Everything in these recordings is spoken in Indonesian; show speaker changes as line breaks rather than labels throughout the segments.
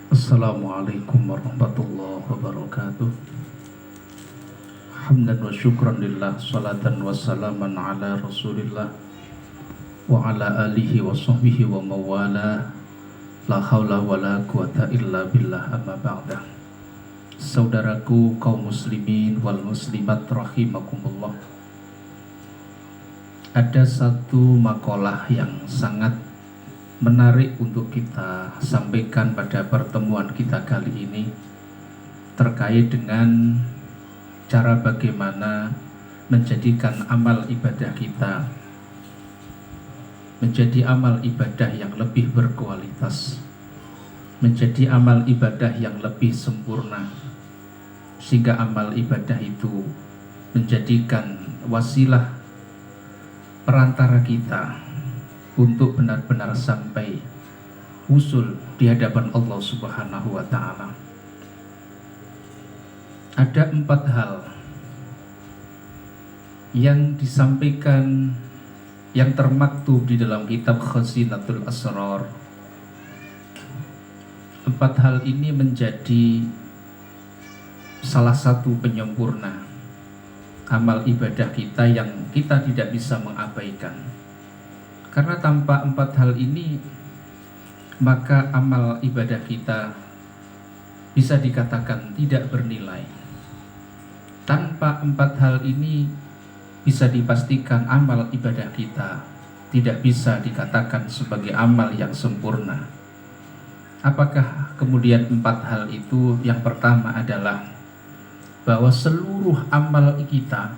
Assalamualaikum warahmatullahi wabarakatuh. Hamdan wa syukran lillah, salatan wa salaman ala rasulillah wa ala alihi wa sahbihi wa mawala. La hawla wa la quwata illa billah, amma ba'dah. Saudaraku kaum muslimin wal muslimat rahimakumullah, ada satu makalah yang sangat menarik untuk kita sampaikan pada pertemuan kita kali ini, terkait dengan cara bagaimana menjadikan amal ibadah kita menjadi amal ibadah yang lebih berkualitas, menjadi amal ibadah yang lebih sempurna, sehingga amal ibadah itu menjadikan wasilah perantara kita untuk benar-benar sampai usul di hadapan Allah Subhanahu wa Ta'ala. Ada 4 hal yang disampaikan, yang termaktub di dalam kitab Khazinatul Asrar. 4 hal ini menjadi salah satu penyempurna amal ibadah kita yang kita tidak bisa mengabaikan. Karena tanpa 4 hal ini, maka amal ibadah kita bisa dikatakan tidak bernilai. Tanpa 4 hal ini, bisa dipastikan amal ibadah kita tidak bisa dikatakan sebagai amal yang sempurna. Apakah kemudian 4 hal itu? Yang pertama adalah bahwa seluruh amal kita,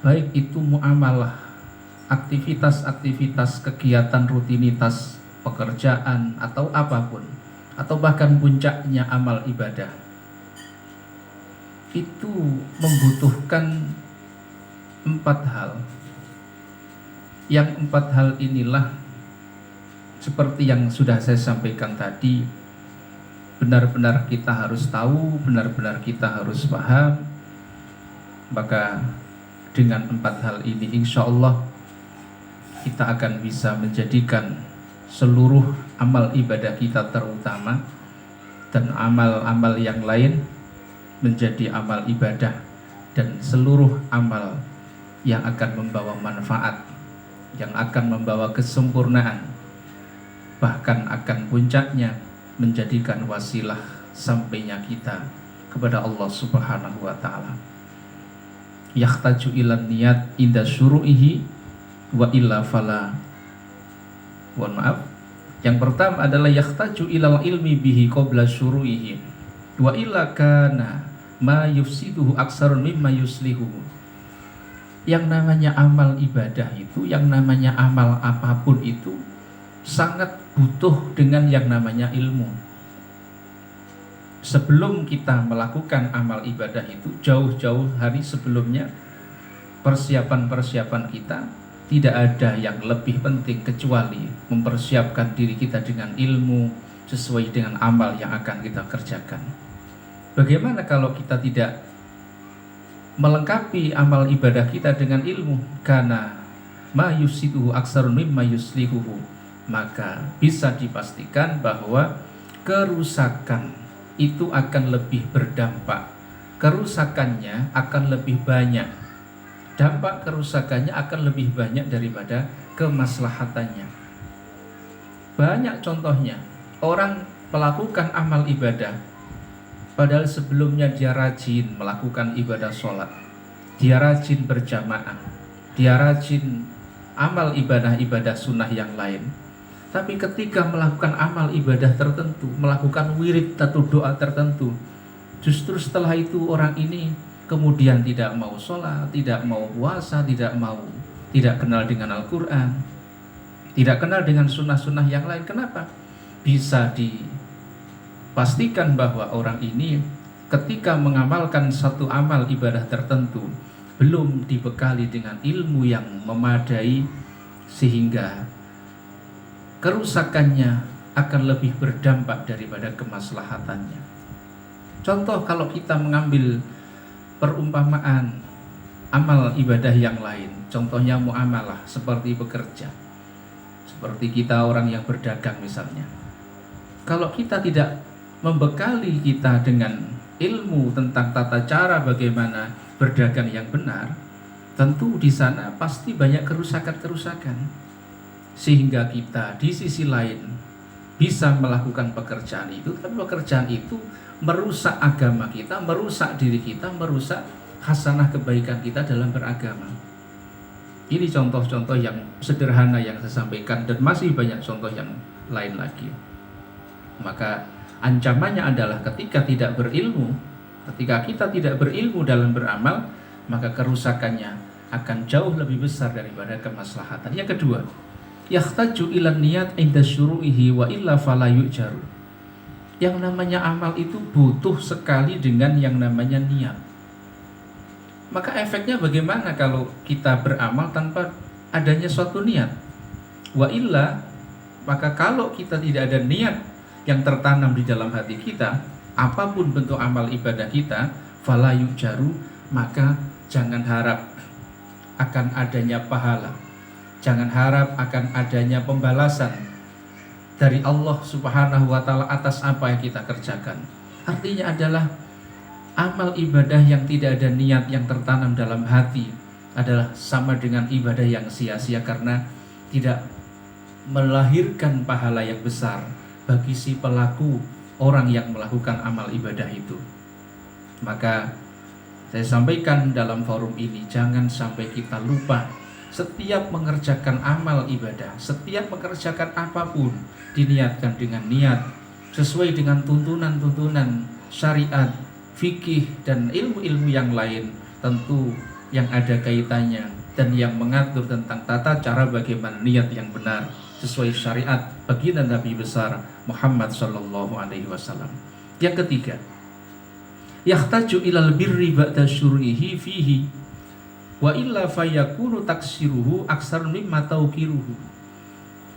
baik itu muamalah, aktivitas-aktivitas, kegiatan, rutinitas, pekerjaan, atau apapun, atau bahkan puncaknya amal ibadah, itu membutuhkan 4 hal. Yang 4 hal inilah, seperti yang sudah saya sampaikan tadi, benar-benar kita harus tahu, benar-benar kita harus paham. Maka dengan 4 hal ini, insya Allah kita akan bisa menjadikan seluruh amal ibadah kita terutama dan amal-amal yang lain menjadi amal ibadah, dan seluruh amal yang akan membawa manfaat, yang akan membawa kesempurnaan, bahkan akan puncaknya menjadikan wasilah sampainya kita kepada Allah Subhanahu wa Ta'ala. Yahtaju ilan niyat inda syuru'ihi wa illa fala. Mohon maaf, yang pertama adalah yahtaju ilal ilmi bihi qabla syuru'ihi wa illa kana ma yufsiduhu aksarun mimma yuslihuhu. Yang namanya amal ibadah itu, yang namanya amal apapun itu, sangat butuh dengan yang namanya ilmu. Sebelum kita melakukan amal ibadah itu, jauh-jauh hari sebelumnya, persiapan-persiapan kita, tidak ada yang lebih penting kecuali mempersiapkan diri kita dengan ilmu sesuai dengan amal yang akan kita kerjakan. Bagaimana kalau kita tidak melengkapi amal ibadah kita dengan ilmu? Karena ma yusiduhu aksarun mimma yuslihuhu, maka bisa dipastikan bahwa kerusakan itu akan lebih berdampak, kerusakannya akan lebih banyak, dampak kerusakannya akan lebih banyak daripada kemaslahatannya. Banyak contohnya, orang melakukan amal ibadah, padahal sebelumnya dia rajin melakukan ibadah sholat, dia rajin berjamaah, dia rajin amal ibadah sunnah yang lain. Tapi ketika melakukan amal ibadah tertentu, melakukan wirid atau doa tertentu, justru setelah itu orang ini kemudian tidak mau sholat, tidak mau puasa, tidak kenal dengan Al-Quran, tidak kenal dengan sunnah-sunnah yang lain. Kenapa? Bisa dipastikan bahwa orang ini ketika mengamalkan satu amal ibadah tertentu belum dibekali dengan ilmu yang memadai, sehingga kerusakannya akan lebih berdampak daripada kemaslahatannya. Contoh, kalau kita mengambil perumpamaan amal ibadah yang lain, contohnya muamalah seperti bekerja, seperti kita orang yang berdagang misalnya. Kalau kita tidak membekali kita dengan ilmu tentang tata cara bagaimana berdagang yang benar, tentu di sana pasti banyak kerusakan-kerusakan. Sehingga kita di sisi lain bisa melakukan pekerjaan itu, tapi pekerjaan itu merusak agama kita, merusak diri kita, merusak hasanah kebaikan kita dalam beragama. Ini contoh-contoh yang sederhana yang saya sampaikan, dan masih banyak contoh yang lain lagi. Maka ancamannya adalah ketika kita tidak berilmu dalam beramal, maka kerusakannya akan jauh lebih besar daripada kemaslahatan. Yang kedua, yahtaju ilan niyat inda syuru'ihi wa illa fala yu'jaru. Yang namanya amal itu butuh sekali dengan yang namanya niat. Maka efeknya bagaimana kalau kita beramal tanpa adanya suatu niat? Wa illa, maka kalau kita tidak ada niat yang tertanam di dalam hati kita, apapun bentuk amal ibadah kita, fala yu'jaru, maka jangan harap akan adanya pahala, jangan harap akan adanya pembalasan dari Allah Subhanahu wa Ta'ala atas apa yang kita kerjakan. Artinya adalah amal ibadah yang tidak ada niat yang tertanam dalam hati adalah sama dengan ibadah yang sia-sia, karena tidak melahirkan pahala yang besar bagi si pelaku, orang yang melakukan amal ibadah itu. Maka saya sampaikan dalam forum ini, jangan sampai kita lupa setiap mengerjakan amal ibadah, setiap mengerjakan apapun, diniatkan dengan niat sesuai dengan tuntunan-tuntunan syariat, fikih, dan ilmu-ilmu yang lain, tentu yang ada kaitannya dan yang mengatur tentang tata cara bagaimana niat yang benar sesuai syariat baginda Nabi besar Muhammad sallallahu alaihi wasallam. Yang ketiga, yahtaju ilal birri ba'da syur'ihi fihi wa illa fayakunu taksiruhu aksar mimma tauqiruhu.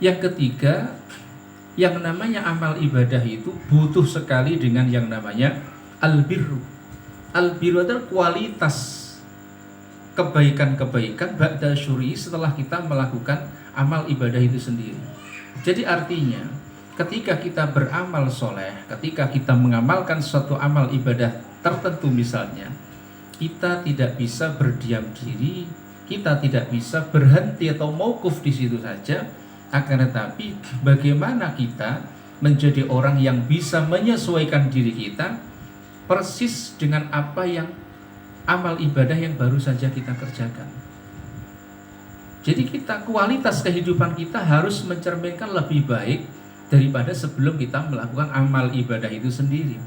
Yang ketiga, yang namanya amal ibadah itu butuh sekali dengan yang namanya albirru. Albirru adalah kualitas kebaikan-kebaikan ba'da syur'i, setelah kita melakukan amal ibadah itu sendiri. Jadi artinya ketika kita beramal soleh, ketika kita mengamalkan suatu amal ibadah tertentu misalnya, kita tidak bisa berdiam diri, kita tidak bisa berhenti atau mauquf di situ saja. Akan tetapi bagaimana kita menjadi orang yang bisa menyesuaikan diri kita persis dengan apa yang amal ibadah yang baru saja kita kerjakan. Jadi kita, kualitas kehidupan kita harus mencerminkan lebih baik daripada sebelum kita melakukan amal ibadah itu sendiri.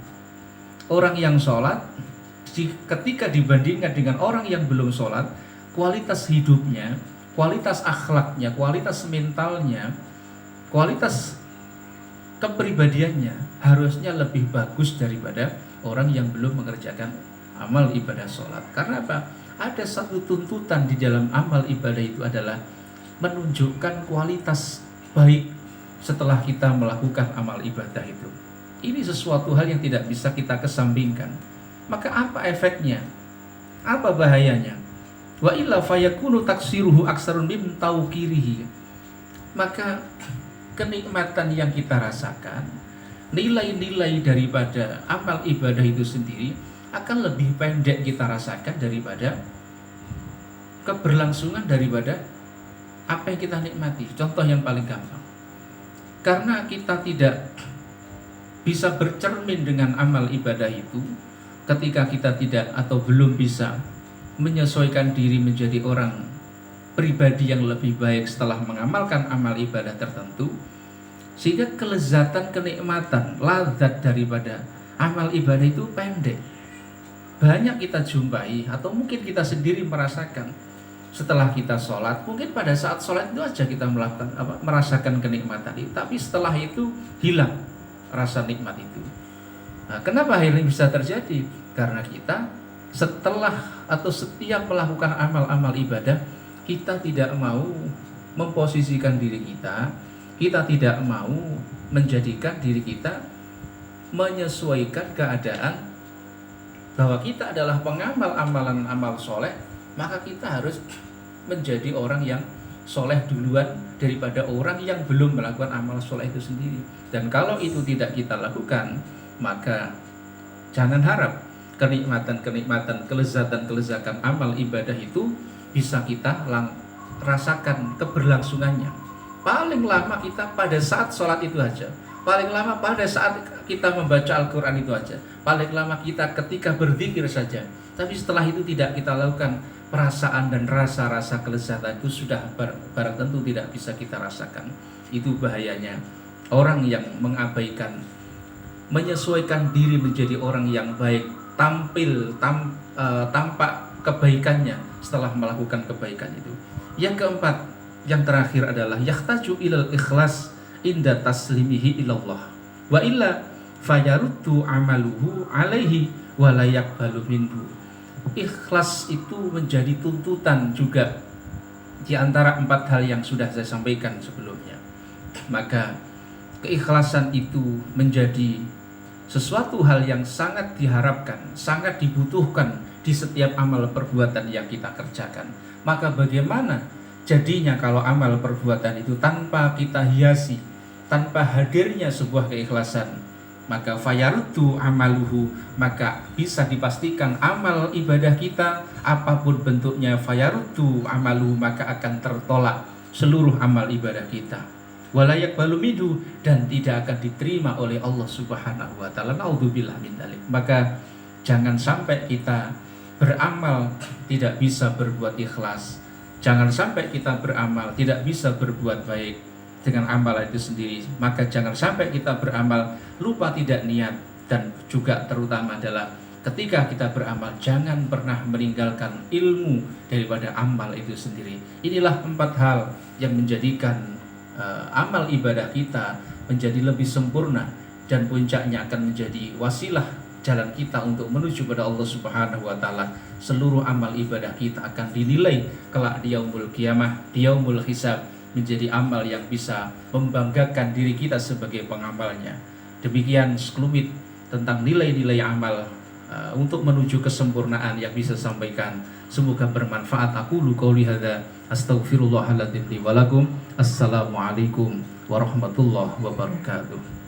Orang yang sholat, ketika dibandingkan dengan orang yang belum sholat, kualitas hidupnya, kualitas akhlaknya, kualitas mentalnya, kualitas kepribadiannya harusnya lebih bagus daripada orang yang belum mengerjakan amal ibadah sholat. Karena apa? Ada satu tuntutan di dalam amal ibadah itu adalah menunjukkan kualitas baik setelah kita melakukan amal ibadah itu. Ini sesuatu hal yang tidak bisa kita kesampingkan. Maka apa efeknya? Apa bahayanya? Wa illa fayakunu taksiruhu aksarun mim tauqirihi. Maka kenikmatan yang kita rasakan, nilai-nilai daripada amal ibadah itu sendiri akan lebih pendek kita rasakan daripada keberlangsungan daripada apa yang kita nikmati. Contoh yang paling gampang, karena kita tidak bisa bercermin dengan amal ibadah itu, ketika kita tidak atau belum bisa menyesuaikan diri menjadi orang pribadi yang lebih baik setelah mengamalkan amal ibadah tertentu, sehingga kelezatan, kenikmatan, lazat daripada amal ibadah itu pendek. Banyak kita jumpai atau mungkin kita sendiri merasakan setelah kita sholat, mungkin pada saat sholat itu aja kita merasakan kenikmatan itu, tapi setelah itu hilang rasa nikmat itu. Nah, kenapa hal ini bisa terjadi? Karena kita setelah atau setiap melakukan amal-amal ibadah, kita tidak mau memposisikan diri kita, kita tidak mau menjadikan diri kita menyesuaikan keadaan bahwa kita adalah pengamal amalan amal soleh, maka kita harus menjadi orang yang soleh duluan daripada orang yang belum melakukan amal soleh itu sendiri. Dan kalau itu tidak kita lakukan, maka jangan harap kenikmatan-kenikmatan, kelezatan-kelezatan amal ibadah itu bisa kita rasakan keberlangsungannya. Paling lama kita pada saat sholat itu aja, paling lama pada saat kita membaca Al-Quran itu aja, paling lama kita ketika berzikir saja. Tapi setelah itu tidak kita lakukan, perasaan dan rasa-rasa kelezatan itu sudah barang tentu tidak bisa kita rasakan. Itu bahayanya orang yang mengabaikan, menyesuaikan diri menjadi orang yang baik, tampak kebaikannya setelah melakukan kebaikan itu. Yang keempat, yang terakhir adalah yahtaju ilal ikhlas inda taslimihi ilallah wa illa fayaruddu amaluhu alaihi wa la yaqbalu minhu. Ikhlas itu menjadi tuntutan juga di antara 4 hal yang sudah saya sampaikan sebelumnya. Maka keikhlasan itu menjadi sesuatu hal yang sangat diharapkan, sangat dibutuhkan di setiap amal perbuatan yang kita kerjakan. Maka bagaimana jadinya kalau amal perbuatan itu tanpa kita hiasi, tanpa hadirnya sebuah keikhlasan? Maka fayaruddu amaluhu, maka bisa dipastikan amal ibadah kita apapun bentuknya, fayaruddu amaluhu, maka akan tertolak seluruh amal ibadah kita. Wala yaqbalu minhu, dan tidak akan diterima oleh Allah Subhanahu wa taala. Naudzubillah min dzalik. Maka jangan sampai kita beramal tidak bisa berbuat ikhlas. Jangan sampai kita beramal tidak bisa berbuat baik dengan amalan itu sendiri. Maka jangan sampai kita beramal lupa tidak niat. Dan juga terutama adalah ketika kita beramal jangan pernah meninggalkan ilmu daripada amal itu sendiri. Inilah 4 hal yang menjadikan amal ibadah kita menjadi lebih sempurna, dan puncaknya akan menjadi wasilah jalan kita untuk menuju pada Allah Subhanahu wa taala. Seluruh amal ibadah kita akan dinilai kelak di yaumul qiyamah, di yaumul hisab, menjadi amal yang bisa membanggakan diri kita sebagai pengamalnya. Demikian sekelumit tentang nilai-nilai amal untuk menuju kesempurnaan yang bisa sampaikan. Semoga bermanfaat. Aqulu qouli hadza astaghfirullahaladzim li wa lakum. Assalamualaikum warahmatullahi wabarakatuh.